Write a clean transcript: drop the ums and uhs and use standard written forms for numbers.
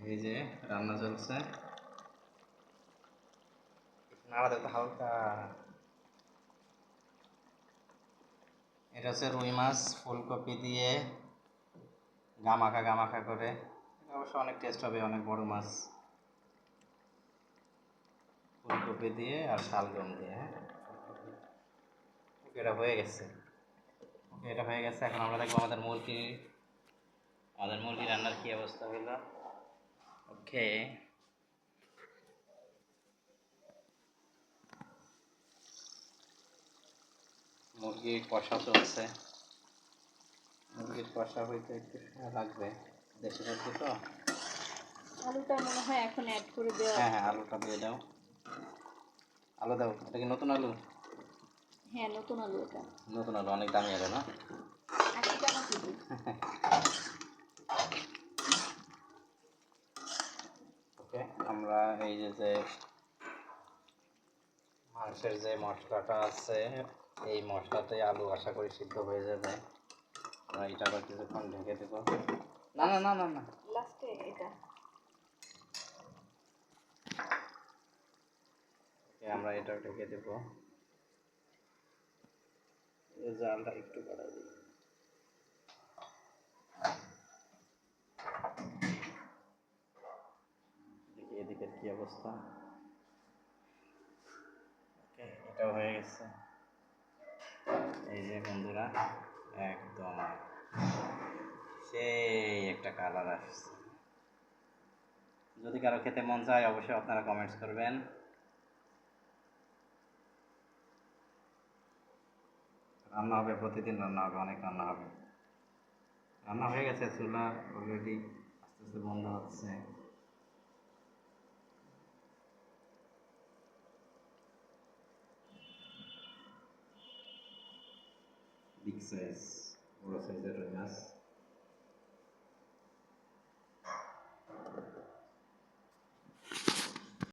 এই যে রান্না চলছে, নাড়া তো হালকা। এটা হচ্ছে রুই মাছ ফুলকপি দিয়ে গামাখা গামাখা করে, অবশ্য অনেক টেস্ট হবে, অনেক বড় মাছ। ফুলকপি দিয়ে আর শালগম দিয়ে। হ্যাঁ, এটা হয়ে গেছে। এটা হয়ে গেছে। এখন আমরা দেখবো আমাদের মুরগি রান্নার কি অবস্থা হইল। ওকে, মুরগির কষা চলছে। মুরগির কষা হইতে একটু সময় লাগবে, দেশি মুরগি তো। আলুটা মনে হয় এখন অ্যাড করে দেওয়া। হ্যাঁ হ্যাঁ, আলুটা দিয়ে দাও। আলু দাও। এটা কি নতুন আলু? হ্যাঁ, নতুন আলু। এটা নতুন আলু অনেক দামি আলু না? 80 টাকা কেজি। ওকে, আমরা এই যে মাংসের যে মশলাটা আছে, এই মশলাতে আলু আশা করি সিদ্ধ হয়ে যাবে। আমরা এটা আবার কিছুক্ষণ ঢেকে দেবো। না না না না না, লাস্টে এটা আমরা এটাও ঢেকে দেবো। জালটা একটু বাড়াই দিই। দেখি এদিকের কি অবস্থা। ওকে, এটাও হয়ে গেছে। এই যে বন্ধুরা, একদম সেই একটা কালার আসছে। যদি কারো খেতে মন চায় অবশ্যই আপনারা কমেন্টস করবেন। রান্না হবে, প্রতিদিন রান্না হবে, অনেক রান্না হবে। রান্না হয়ে গেছে, চুলা অলরেডি আস্তে আস্তে বন্ধ হচ্ছে। বিগ সাইজ, বড় সাইজের রুই মাছ।